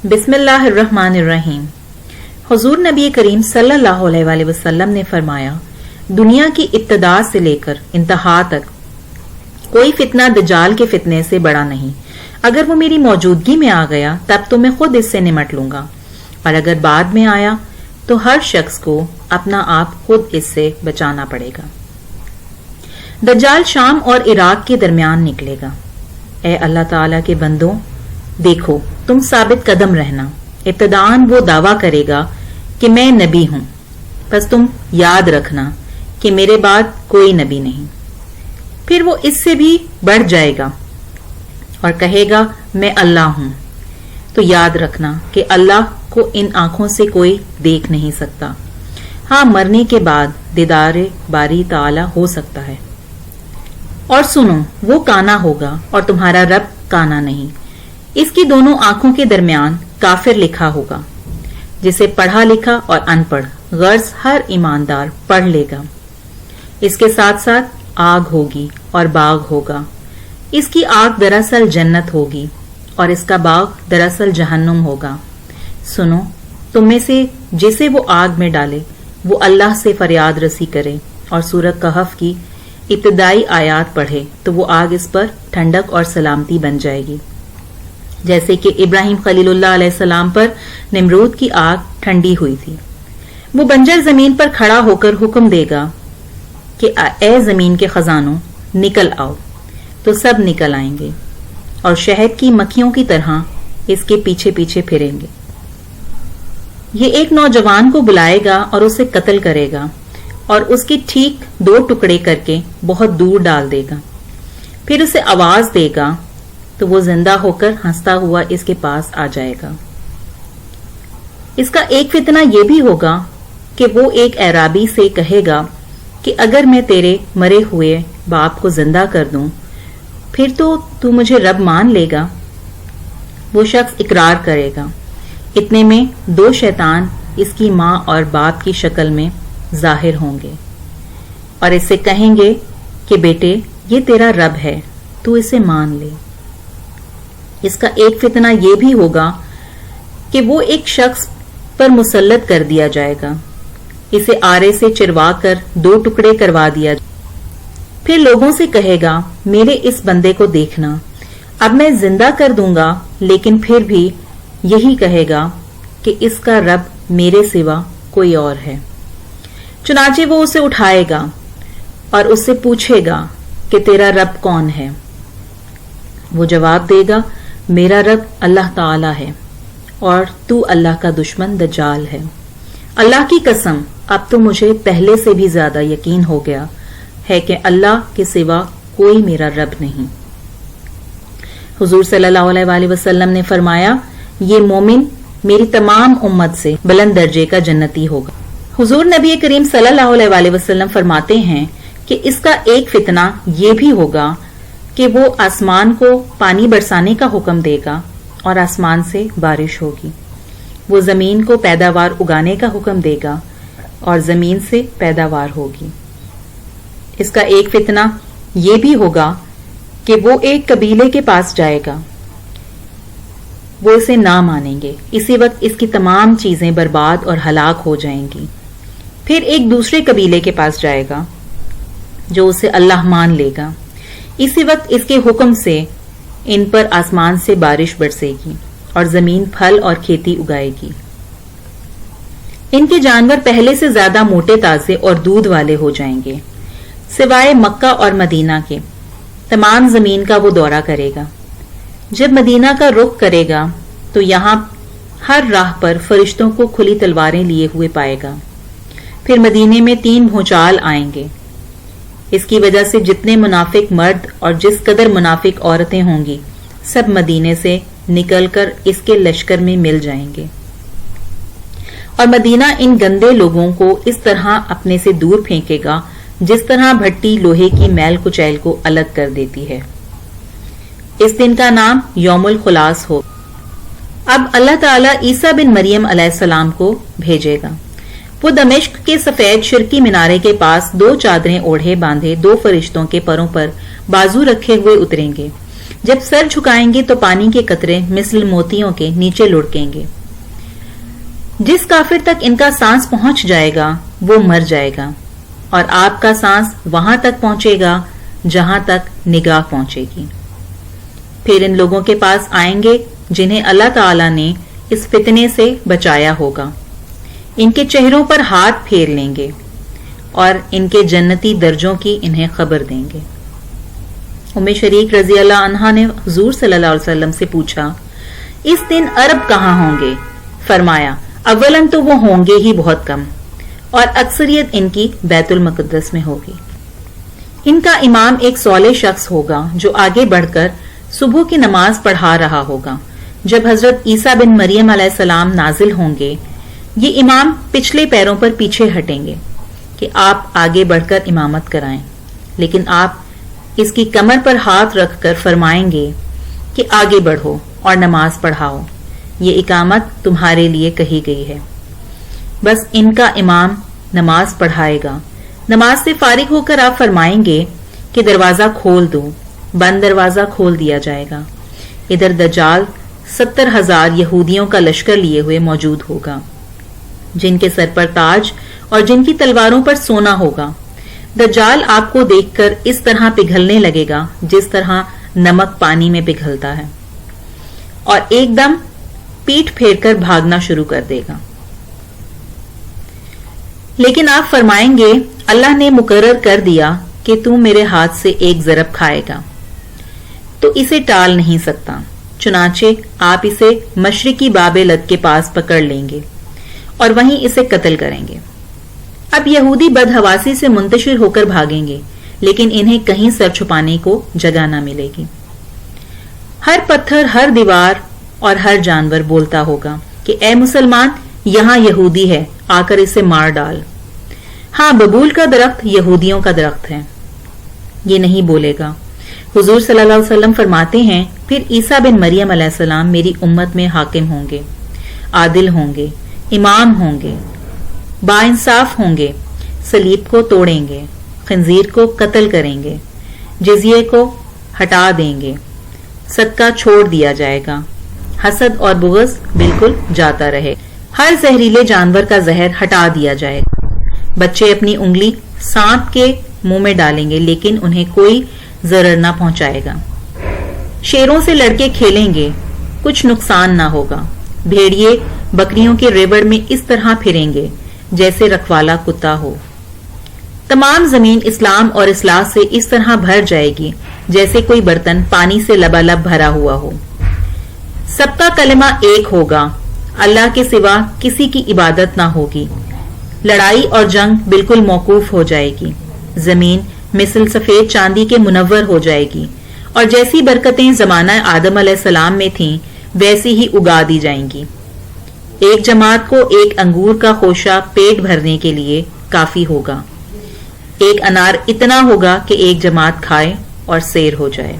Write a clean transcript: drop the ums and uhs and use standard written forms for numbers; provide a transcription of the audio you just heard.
बिस्मिल्लाहिर्रहमानिर्रहीम। हुजूर नबी करीम सल्लल्लाहु अलैहि वसल्लम ने फरमाया, दुनिया की इब्तिदा से लेकर इंतहा तक कोई फितना दज्जाल के फितने से बड़ा नहीं। अगर वो मेरी मौजूदगी में आ गया तब तो मैं खुद इससे निमट लूंगा, और अगर बाद में आया तो हर शख्स को अपना आप खुद इससे बचाना पड़ेगा। दज्जाल शाम और इराक के दरमियान निकलेगा। ए अल्लाह ताला के बंदों, देखो तुम साबित कदम रहना। इब्तिदान वो दावा करेगा कि मैं नबी हूं, बस तुम याद रखना कि मेरे बाद कोई नबी नहीं। फिर वो इससे भी बढ़ जाएगा और कहेगा मैं अल्लाह हूं। तो याद रखना कि अल्लाह को इन आंखों से कोई देख नहीं सकता। हाँ, मरने के बाद दीदारे बारी ताला हो सकता है। और सुनो, वो काना होगा और तुम्हारा रब काना नहीं। इसकी दोनों आंखों के दरमियान काफिर लिखा होगा, जिसे पढ़ा लिखा और अनपढ़ गर्ज हर ईमानदार पढ़ लेगा। इसके साथ साथ आग होगी और बाग होगा। इसकी आग दरअसल जन्नत होगी और इसका बाग दरअसल जहन्नुम होगा। सुनो, तुम में से जिसे वो आग में डाले वो अल्लाह से फरियाद रसी करे और सूरह कहफ की इब्तिदाई आयात पढ़े तो वो आग इस पर ठंडक और सलामती बन जाएगी, जैसे कि इब्राहिम खलीलुल्लाह अलैहिस्सलाम पर निमरूद की आग ठंडी हुई थी। वो बंजर जमीन पर खड़ा होकर हुक्म देगा कि ए जमीन के खजानों निकल आओ, तो सब निकल आएंगे और शहद की मक्खियों की तरह इसके पीछे पीछे फिरेंगे। ये एक नौजवान को बुलाएगा और उसे कत्ल करेगा और उसके ठीक 2 टुकड़े करके बहुत दूर डाल देगा। फिर उसे आवाज देगा तो वो जिंदा होकर हंसता हुआ इसके पास आ जाएगा। इसका एक फितना यह भी होगा कि वो एक एराबी से कहेगा कि अगर मैं तेरे मरे हुए बाप को जिंदा कर दूं, फिर तो तू मुझे रब मान लेगा। वो शख्स इकरार करेगा। इतने में 2 शैतान इसकी माँ और बाप की शक्ल में जाहिर होंगे और इससे कहेंगे कि बेटे, ये तेरा रब है, तू इसे मान ले। इसका एक फितना यह भी होगा कि वो एक शख्स पर मुसल्लत कर दिया जाएगा। इसे आरे से चिरवा कर 2 टुकड़े करवा दिया। फिर लोगों से कहेगा, मेरे इस बंदे को देखना, अब मैं जिंदा कर दूंगा, लेकिन फिर भी यही कहेगा कि इसका रब मेरे सिवा कोई और है। चुनाचे वो उसे उठाएगा और उससे पूछेगा कि तेरा रब कौन है। वो जवाब देगा, मेरा रब अल्लाह ताला है और तू अल्लाह का दुश्मन दज्जाल है। अल्लाह की कसम, अब तो मुझे पहले से भी ज्यादा यकीन हो गया है कि अल्लाह के सिवा कोई मेरा रब नहीं। हुजूर सल्लल्लाहु अलैहि वसल्लम ने फरमाया, ये मोमिन मेरी तमाम उम्मत से बुलंद दर्जे का जन्नती होगा। हुजूर नबी करीम सल्लल्लाहु अलैहि वसल्लम फरमाते हैं कि इसका एक फितना ये भी होगा कि वो आसमान को पानी बरसाने का हुक्म देगा और आसमान से बारिश होगी। वो जमीन को पैदावार उगाने का हुक्म देगा और जमीन से पैदावार होगी। इसका एक फितना ये भी होगा कि वो एक कबीले के पास जाएगा। वो इसे ना मानेंगे। इसी वक्त इसकी तमाम चीजें बर्बाद और हलाक हो जाएंगी। फिर एक दूसरे कबीले के पास जाएगा जो उसे अल्लाह मान लेगा। इसी वक्त इसके हुक्म से इन पर आसमान से बारिश बरसेगी और जमीन फल और खेती उगाएगी। इनके जानवर पहले से ज्यादा मोटे ताजे और दूध वाले हो जाएंगे। सिवाय मक्का और मदीना के तमाम जमीन का वो दौरा करेगा। जब मदीना का रुख करेगा तो यहाँ हर राह पर फरिश्तों को खुली तलवारें लिए हुए पाएगा। फिर मदीने में 3 भूचाल आएंगे। इसकी वजह से जितने मुनाफिक मर्द और जिस कदर मुनाफिक औरतें होंगी, सब मदीने से निकलकर इसके लश्कर में मिल जाएंगे और मदीना इन गंदे लोगों को इस तरह अपने से दूर फेंकेगा जिस तरह भट्टी लोहे की मैल कुचैल को अलग कर देती है। इस दिन का नाम यौमुल खुलास हो। अब अल्लाह ताला ईसा बिन मरियम अलैहिस्सलाम को भेजेगा। वो दमिश्क के सफेद शिरकी मीनारे के पास 2 चादरें ओढ़े बांधे 2 फरिश्तों के परों पर बाजू रखे हुए उतरेंगे। جب سر جھکائیں گے تو پانی کے قطرے مثل موتیوں کے نیچے لڑکیں گے. جس کافر تک ان کا سانس پہنچ جائے گا وہ مر جائے گا، اور آپ کا سانس وہاں تک پہنچے گا جہاں تک نگاہ پہنچے گی. پھر ان لوگوں کے پاس آئیں گے جنہیں اللہ تعالی نے اس فتنے سے بچایا ہوگا. ان کے چہروں پر ہاتھ پھیر لیں گے اور ان کے جنتی درجوں کی انہیں خبر دیں گے. ام شریک رضی اللہ عنہا نے حضور صلی اللہ علیہ وسلم سے پوچھا، اس دن عرب کہاں ہوں گے؟ فرمایا، اولاً تو وہ ہوں گے ہی بہت کم، اور اکثریت ان کی بیت المقدس میں ہوگی. ان کا امام ایک صالح شخص ہوگا جو آگے بڑھ کر صبح کی نماز پڑھا رہا ہوگا. جب حضرت عیسیٰ بن مریم علیہ السلام نازل ہوں گے، یہ امام پچھلے پیروں پر پیچھے ہٹیں گے کہ آپ آگے بڑھ کر امامت کرائیں، لیکن آپ اس کی کمر پر ہاتھ رکھ کر فرمائیں گے کہ آگے بڑھو اور نماز پڑھاؤ، یہ اقامت تمہارے لیے کہی گئی ہے. بس ان کا امام نماز پڑھائے گا. نماز سے فارغ ہو کر آپ فرمائیں گے کہ دروازہ کھول دو. بند دروازہ کھول دیا جائے گا. ادھر دجال 70,000 یہودیوں کا لشکر لیے ہوئے موجود ہوگا، جن کے سر پر تاج اور جن کی تلواروں پر سونا ہوگا. دجال آپ کو دیکھ کر اس طرح پگھلنے لگے گا جس طرح نمک پانی میں پگھلتا ہے، اور ایک دم پیٹھ پھیر کر بھاگنا شروع کر دے گا. لیکن آپ فرمائیں گے، اللہ نے مقرر کر دیا کہ تو میرے ہاتھ سے ایک ضرب کھائے گا، تو اسے ٹال نہیں سکتا. چنانچہ آپ اسے مشرقی باب لد کے پاس پکڑ لیں گے اور وہیں اسے قتل کریں گے. اب یہودی بدحواسی سے منتشر ہو کر بھاگیں گے، لیکن انہیں کہیں سر چھپانے کو جگہ نہ ملے گی. ہر پتھر، ہر دیوار اور ہر جانور بولتا ہوگا کہ اے مسلمان، یہاں یہودی ہے، آ کر اسے مار ڈال. ہاں، ببول کا درخت یہودیوں کا درخت ہے. یہ نہیں بولے گا. حضور صلی اللہ علیہ وسلم فرماتے ہیں، پھر عیسیٰ بن مریم علیہ السلام میری امت میں حاکم ہوں گے، عادل ہوں گے، امام ہوں گے، با انصاف ہوں گے. صلیب کو توڑیں گے، خنزیر کو قتل کریں گے، جزیے کو ہٹا دیں گے، صدقہ چھوڑ دیا جائے گا، حسد اور بغض بالکل جاتا رہے، ہر زہریلے جانور کا زہر ہٹا دیا جائے گا. بچے اپنی انگلی سانپ کے منہ میں ڈالیں گے لیکن انہیں کوئی ضرر نہ پہنچائے گا. شیروں سے لڑکے کھیلیں گے، کچھ نقصان نہ ہوگا. بھیڑیے بکریوں کے ریوڑ میں اس طرح پھریں گے جیسے رکھوالا کتا ہو. تمام زمین اسلام اور اصلاح سے اس طرح بھر جائے گی جیسے کوئی برتن پانی سے لبالب بھرا ہوا ہو. سب کا کلمہ ایک ہوگا، اللہ کے سوا کسی کی عبادت نہ ہوگی. لڑائی اور جنگ بالکل موقوف ہو جائے گی. زمین مثل سفید چاندی کے منور ہو جائے گی، اور جیسی برکتیں زمانہ آدم علیہ السلام میں تھیں ویسی ہی اگا دی جائیں گی. ایک جماعت کو ایک انگور کا خوشہ پیٹ بھرنے کے لیے کافی ہوگا. ایک انار اتنا ہوگا کہ ایک جماعت کھائے اور سیر ہو جائے.